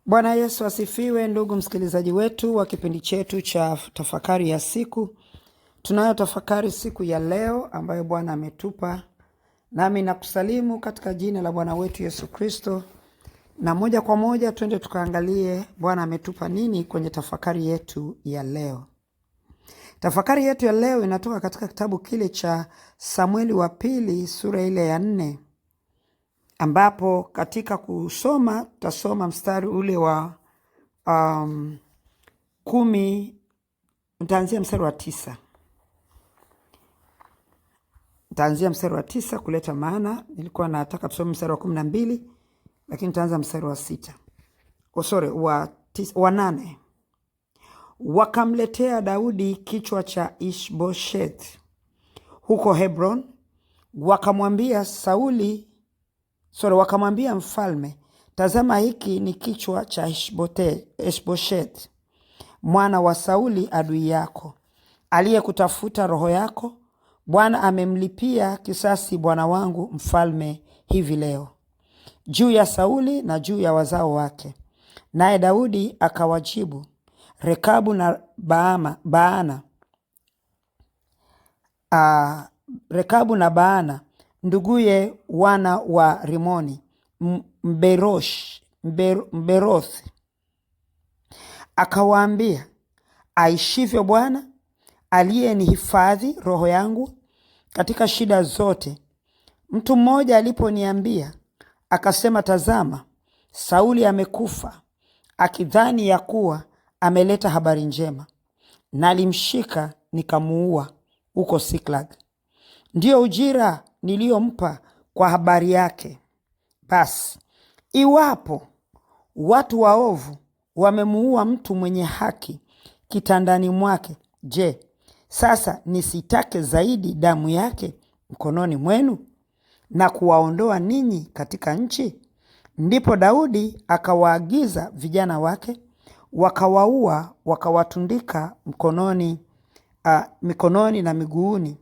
Bwana Yesu asifiwe, ndugu msikilizaji wetu wa kipindi chetu cha tafakari ya siku. Tunayo tafakari siku ya leo ambayo Bwana ametupa. Nami nakusalimu katika jina la Bwana wetu Yesu Kristo. Na moja kwa moja twende tukaangalie Bwana ametupa nini kwenye tafakari yetu ya leo. Tafakari yetu ya leo inatoka katika kitabu kile cha Samueli wa pili sura ile ya 4. Ambapo katika kusoma tutasoma mstari ule wa 10, nitaanzia mstari wa 9. Nitaanzia mstari wa 9 kuleta maana. Nilikuwa nataka tusome mstari wa 12, lakini nitaanza mstari wa 6. Wa 8. Wakamletea Daudi kichwa cha Ishbosheth huko Hebron, wakamwambia mfalme, tazama, hiki ni kichwa cha Ishbosheth mwana wa Sauli adui yako, aliyekutafuta roho yako. Bwana amemlipia kisasi bwana wangu mfalme hivi leo juu ya Sauli na juu ya wazao wake. Naye Daudi akawajibu, Rekabu na Baana nduguye wana wa Rimoni Mberothi, akawaambia, aishivyo Bwana aliyenihifadhi roho yangu katika shida zote. Mtu mmoja aliponiambia akasema, tazama, Sauli amekufa, akidhani ya kuwa ameleta habari njema, nalimshika nikamuua huko Siklag. Ndio ujira niliyompa kwa habari yake. Basi iwapo watu waovu wamemuua mtu mwenye haki kitandani mwake, je, sasa nisitake zaidi damu yake mkononi mwenu na kuwaondoa ninyi katika nchi? Ndipo Daudi akawaagiza vijana wake, wakawaua, wakawatundika mikononi na miguuni.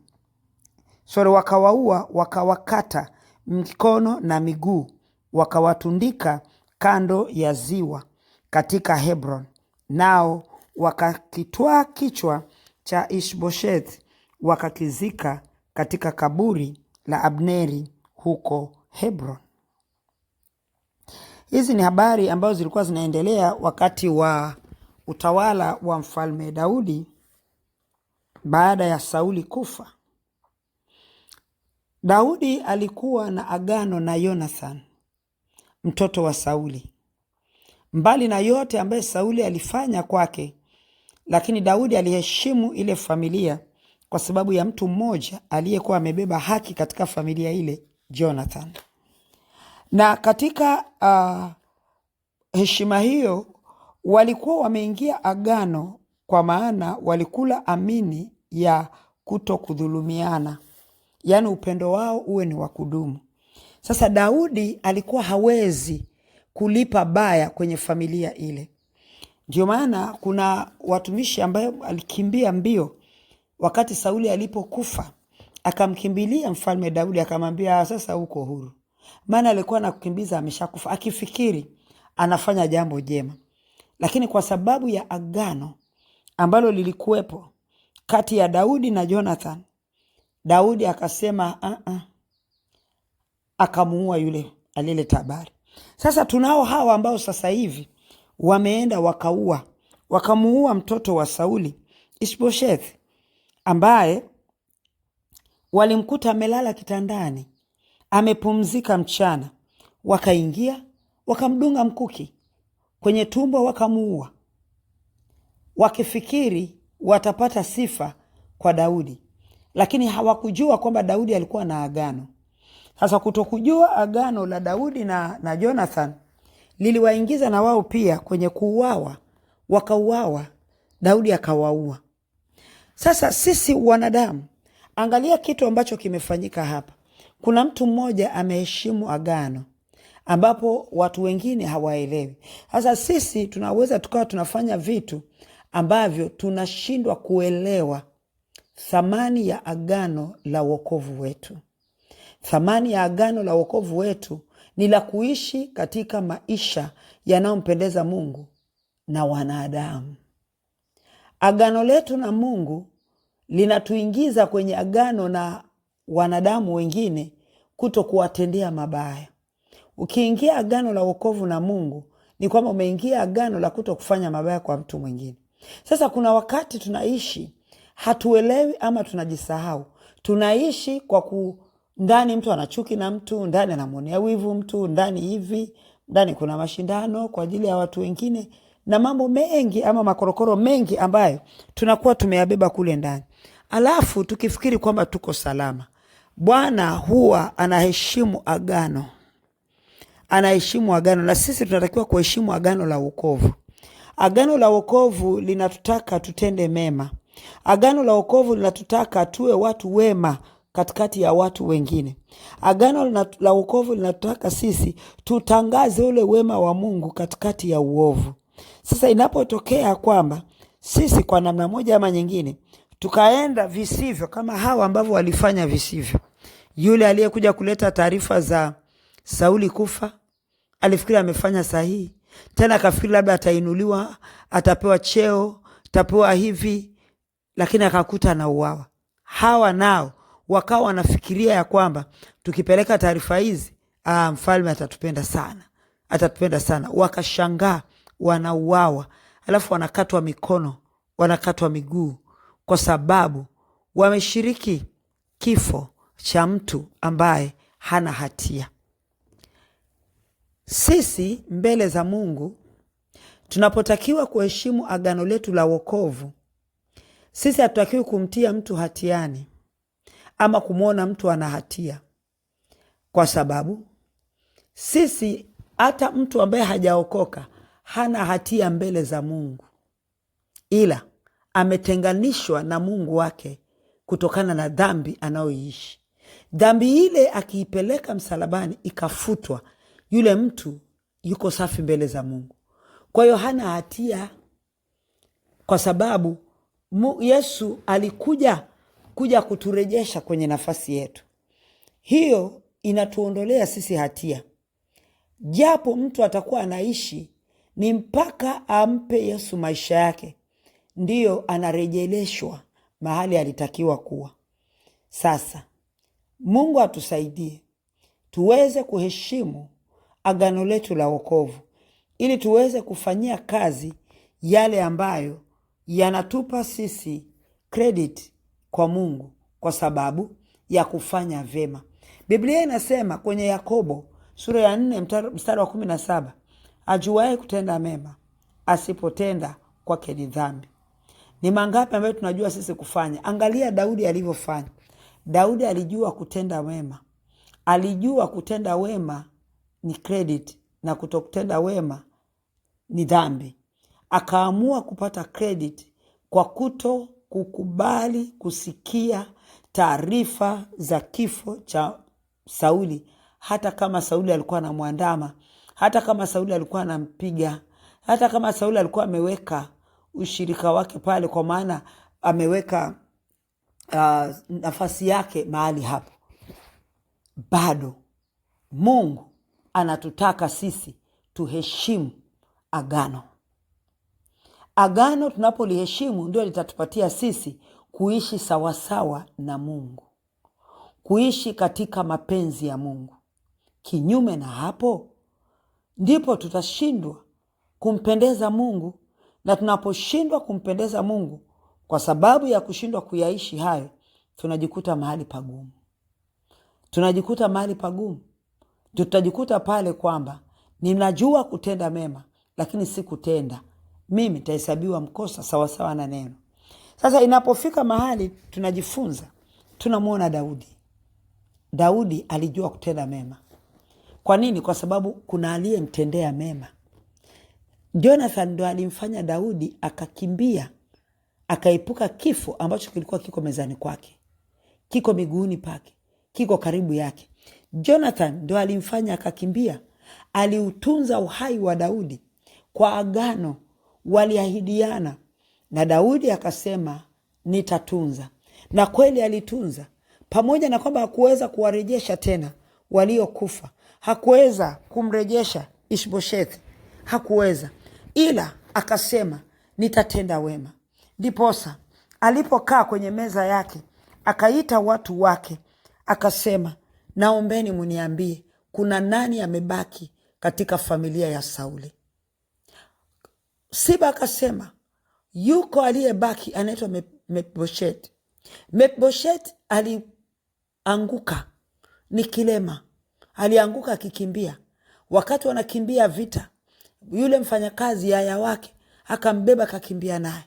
Wakawaua, wakawakata mikono na miguu, wakawatundika kando ya ziwa katika Hebron. Nao wakakitwaa kichwa cha Ishbosheth wakakizika katika kaburi la Abneri huko Hebron. Hizi ni habari ambazo zilikuwa zinaendelea wakati wa utawala wa mfalme Daudi baada ya Sauli kufa. Daudi alikuwa na agano na Jonathan, mtoto wa Sauli. Mbali na yote ambaye Sauli alifanya kwake, lakini Daudi aliheshimu ile familia kwa sababu ya mtu mmoja aliyekuwa amebeba haki katika familia ile, Jonathan. Na katika heshima hiyo walikuwa wameingia agano, kwa maana walikula amini ya kutokudhulumiana, yaani upendo wao uwe ni wa kudumu. Sasa Daudi alikuwa hawezi kulipa baya kwenye familia ile. Ndio maana kuna watumishi ambayo alikimbia mbio wakati Sauli alipokufa, akamkimbilia mfalme Daudi, akamwambia, sasa uko huru. Maana alikuwa anakukimbiza ameshakufa, akifikiri anafanya jambo jema. Lakini kwa sababu ya agano ambalo lilikuwepo kati ya Daudi na Jonathan, Daudi akasema akamuua yule alileta habari. Sasa tunao hawa ambao sasa hivi wameenda wakamuua mtoto wa Sauli, Ishbosheth, ambaye walimkuta amelala kitandani, amepumzika mchana. Wakaingia, wakamdunga mkuki kwenye tumbo, wakamuua, wakifikiri watapata sifa kwa Daudi. Lakini hawakujua kwamba Daudi alikuwa na agano. Sasa kutokujua agano la Daudi na Jonathan liliwaingiza na wao pia kwenye kuuawa. Wakauawa, Daudi akawaua. Sasa sisi wanadamu, angalia kitu ambacho kimefanyika hapa. Kuna mtu mmoja ameheshimu agano ambapo watu wengine hawaelewi. Sasa sisi tunaweza tukawa tunafanya vitu ambavyo tunashindwa kuelewa thamani ya agano la wokovu wetu. Thamani ya agano la wokovu wetu ni la kuishi katika maisha yanayompendeza Mungu na wanadamu. Agano letu na Mungu linatuingiza kwenye agano na wanadamu wengine kuto kuwatendea mabaya. Ukiingia agano la wokovu na Mungu, ni kwamba umeingia agano la kuto kufanya mabaya kwa mtu mwingine. Sasa kuna wakati tunaishi hatuelewi ama tunajisahau. Tunaishi kwa ndani mtu anachuki na mtu, ndani anamwonea wivu mtu, ndani hivi, ndani kuna mashindano kwa ajili ya watu wengine na mambo mengi ama makorokoro mengi ambayo tunakuwa tumeyabeba kule ndani. Alafu tukifikiri kwamba tuko salama. Bwana huwa anaheshimu agano. Anaheshimu agano na sisi tunatakiwa kuheshimu agano la wokovu. Agano la wokovu linatutaka tutende mema. Agano la wokovu linatutaka tuwe watu wema katikati ya watu wengine. Agano la wokovu linatutaka sisi tutangaze ule wema wa Mungu katikati ya uovu. Sasa inapotokea kwamba sisi kwa namna moja ama nyingine tukaenda visivyo kama hawa ambavyo walifanya visivyo. Yule aliyekuja kuleta taarifa za Sauli kufa alifikiri amefanya sahihi. Tena akafikiri labda atainuliwa, atapewa cheo, atapewa hivi, lakini akakuta anauawa. Hawa nao wakawa wanafikiria ya kwamba tukipeleka taarifa hizi, mfalme atatupenda sana. Atatupenda sana. Wakashangaa wanauawa, alafu wanakatwa mikono, wanakatwa miguu kwa sababu wameshiriki kifo cha mtu ambaye hana hatia. Sisi mbele za Mungu tunapotakiwa kuheshimu agano letu la wokovu, sisi hatutakiwi kumtia mtu hatiani ama kumwona mtu ana hatia, kwa sababu sisi hata mtu ambaye hajaokoka hana hatia mbele za Mungu, ila ametenganishwa na Mungu wake kutokana na dhambi anayoishi. Dhambi ile akiipeleka msalabani ikafutwa, yule mtu yuko safi mbele za Mungu. Kwa hiyo hana hatia, kwa sababu Yesu alikuja kuturejesha kwenye nafasi yetu. Hiyo inatuondolea sisi hatia. Japo mtu atakuwa anaishi ni mpaka ampe Yesu maisha yake, ndiyo anarejeleshwa mahali alitakiwa kuwa. Sasa Mungu atusaidie tuweze kuheshimu agano letu la wokovu, ili tuweze kufanyia kazi yale ambayo yanatupa sisi credit kwa Mungu kwa sababu ya kufanya vema. Biblia inasema kwenye Yakobo sura ya 4 mstari wa 17, ajuaye kutenda mema asipotenda kwake ni dhambi. Ni mangapi ambayo tunajua sisi kufanya? Angalia Daudi alivyofanya. Daudi alijua kutenda wema. Alijua kutenda wema ni credit na kutokutenda wema ni dhambi. Akaamua kupata credit kwa kuto kukubali kusikia taarifa za kifo cha Sauli, hata kama Sauli alikuwa anamwandama, hata kama Sauli alikuwa anampiga, hata kama Sauli alikuwa ameweka ushirika wake pale, kwa maana ameweka nafasi yake mahali hapo. Bado Mungu anatutaka sisi tuheshimu agano. Agano tunapoliheshimu ndio litatupatia sisi kuishi sawasawa na Mungu, kuishi katika mapenzi ya Mungu. Kinyume na hapo, ndipo tutashindwa kumpendeza Mungu, na tunaposhindwa kumpendeza Mungu kwa sababu ya kushindwa kuyaishi hayo, tunajikuta mahali pagumu. Tutajikuta pale kwamba ninajua kutenda mema lakini si kutenda, mimi nitahesabiwa mkosa sawasawa na neno. Sasa inapofika mahali tunajifunza, tunamwona Daudi alijua kutenda mema. Kwa nini? Kwa sababu kuna aliyemtendea mema. Jonathan ndo alimfanya Daudi akakimbia, akaepuka kifo ambacho kilikuwa kiko mezani kwake, kiko miguuni pake, kiko karibu yake. Jonathan ndo alimfanya akakimbia. Aliutunza uhai wa Daudi kwa agano, waliahidiana, na Daudi akasema nitatunza. Na kweli alitunza, pamoja na kwamba hakuweza kuwarejesha tena waliokufa, hakuweza kumrejesha Ishboshethi, hakuweza, ila akasema nitatenda wema. Ndiposa alipokaa kwenye meza yake akaita watu wake akasema, naombeni muniambie kuna nani amebaki katika familia ya Sauli. Siba akasema yuko aliyebaki anaitwa Mepiboshethi. Mepiboshethi alianguka, ni kilema, alianguka akikimbia. Wakati wanakimbia vita, yule mfanyakazi yaya wake akambeba akakimbia naye,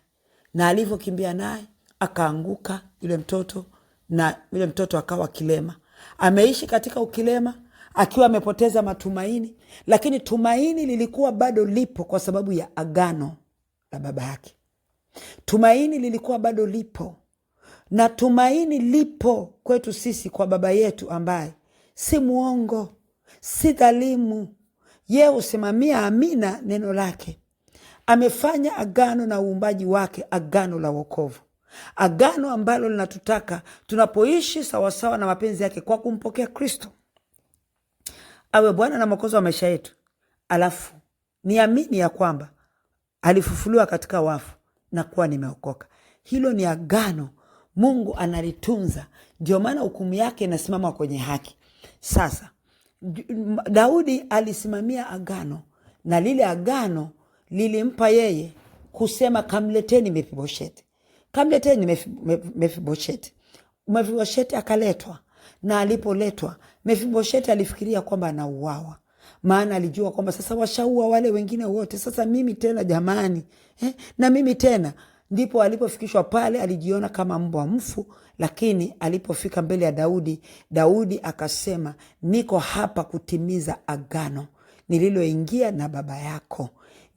na alivyokimbia naye akaanguka yule mtoto, na yule mtoto akawa kilema. Ameishi katika ukilema akiwa amepoteza matumaini, lakini tumaini lilikuwa bado lipo kwa sababu ya agano la baba yake. Tumaini lilikuwa bado lipo, na tumaini lipo kwetu sisi kwa baba yetu ambaye si muongo, si dhalimu. Yeye husimamia amina neno lake. Amefanya agano na uumbaji wake, agano la wokovu, agano ambalo linatutaka tunapoishi sawasawa na mapenzi yake kwa kumpokea Kristo awe Bwana na Mwokozi wa maisha yetu, alafu niamini ya kwamba alifufuliwa katika wafu na kuwa nimeokoka. Hilo ni agano Mungu analitunza, ndio maana hukumu yake inasimama kwenye haki. Sasa Daudi alisimamia agano, na lile agano lilimpa yeye kusema kamleteni Mefiboshethi, kamleteni Mefiboshethi. Mefiboshethi akaletwa, na alipoletwa Mefiboshethi alifikiria kwamba anauawa, maana alijua kwamba sasa washaua wale wengine wote, sasa mimi tena jamani, na mimi tena. Ndipo alipofikishwa pale alijiona kama mbwa mfu, lakini alipofika mbele ya Daudi, Daudi akasema, niko hapa kutimiza agano nililoingia na baba yako.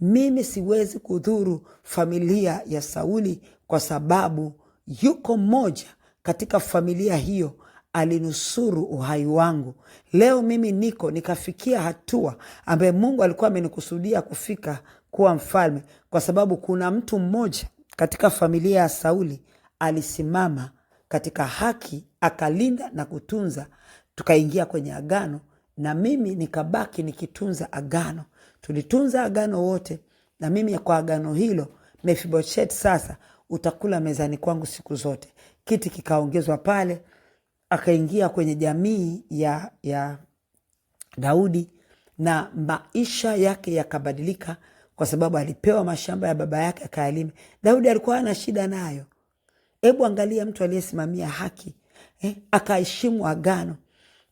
Mimi siwezi kudhuru familia ya Sauli kwa sababu yuko mmoja katika familia hiyo alinusuru uhai wangu. Leo mimi nikafikia hatua ambaye Mungu alikuwa amenikusudia kufika kuwa mfalme, kwa sababu kuna mtu mmoja katika familia ya Sauli alisimama katika haki, akalinda na kutunza. Tukaingia kwenye agano, na mimi nikabaki nikitunza agano. Tulitunza agano wote, na mimi kwa agano hilo Mefiboshethi sasa utakula mezani kwangu siku zote. Kiti kikaongezwa pale, akaingia kwenye jamii ya Daudi, na maisha yake yakabadilika kwa sababu alipewa mashamba ya baba yake akayalime. Daudi alikuwa hana shida nayo. Hebu angalia mtu aliyesimamia haki, akaheshimu agano.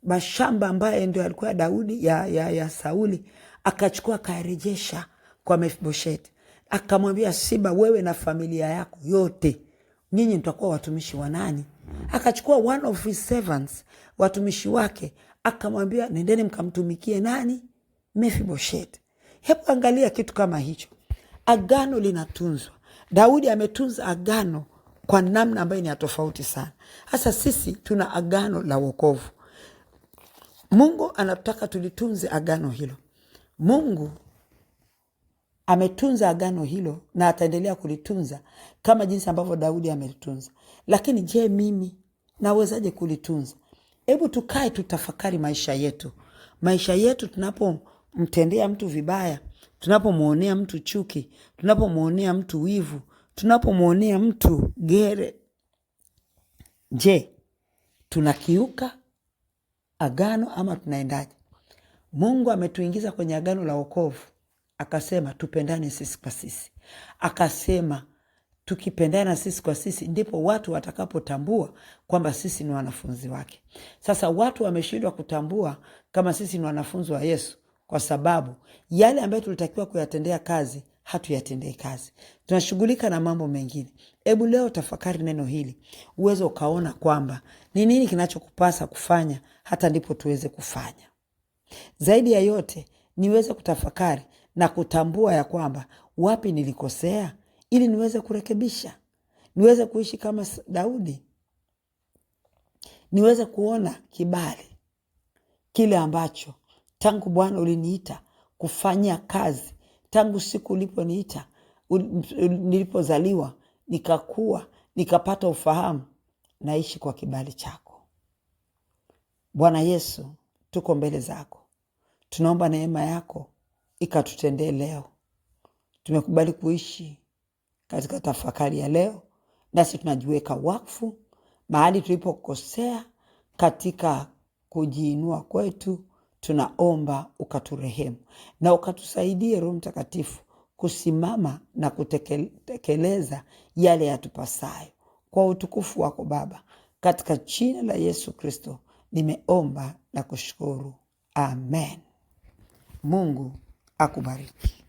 Mashamba ambayo ndio alikuwa Daudi ya Sauli akachukua akarejesha kwa Mefiboshethi. Akamwambia Siba, wewe na familia yako yote nyinyi mtakuwa watumishi wa nani? Akachukua one of his servants, watumishi wake, akamwambia nendeni mkamtumikie nani? Mefiboshethi. Hebu angalia kitu kama hicho. Agano linatunzwa. Daudi ametunza agano kwa namna ambayo ni tofauti sana. Hasa sisi tuna agano la wokovu. Mungu anataka tulitunze agano hilo. Mungu ametunza agano hilo na ataendelea kulitunza kama jinsi ambavyo Daudi amelitunza. Lakini je, mimi nawezaje kulitunza? Hebu tukae tutafakari maisha yetu. Maisha yetu tunapomtendea mtu vibaya, tunapomuonea mtu chuki, tunapomuonea mtu wivu, tunapomuonea mtu gere, je, tunakiuka agano ama tunaendaje? Mungu ametuingiza kwenye agano la wokovu. Akasema tupendane sisi kwa sisi. Akasema tukipendana sisi kwa sisi ndipo watu watakapotambua kwamba sisi ni wanafunzi wake. Sasa watu wameshindwa kutambua kama sisi ni wanafunzi wa Yesu kwa sababu yale ambayo tulitakiwa kuyatendea kazi hatuyatendei kazi. Tunashughulika na mambo mengine. Hebu leo tafakari neno hili, uweze ukaona kwamba ni nini kinachokupasa kufanya, hata ndipo tuweze kufanya. Zaidi ya yote niweze kutafakari na kutambua ya kwamba wapi nilikosea ili niweze kurekebisha. Niweze kuishi kama Daudi. Niweze kuona kibali kile ambacho tangu Bwana uliniita kufanya kazi, tangu siku uliponiita, nilipozaliwa, nikakua, nikapata ufahamu, naishi kwa kibali chako. Bwana Yesu, tuko mbele zako. Tunaomba neema yako ikatutendee leo. Tumekubali kuishi katika tafakari ya leo, nasi tunajiweka wakfu mahali tulipokosea katika kujiinua kwetu. Tunaomba ukaturehemu na ukatusaidie Roho Mtakatifu kusimama na kutekeleza yale yatupasayo kwa utukufu wako Baba. Katika jina la Yesu Kristo nimeomba na kushukuru. Amen. Mungu akubariki.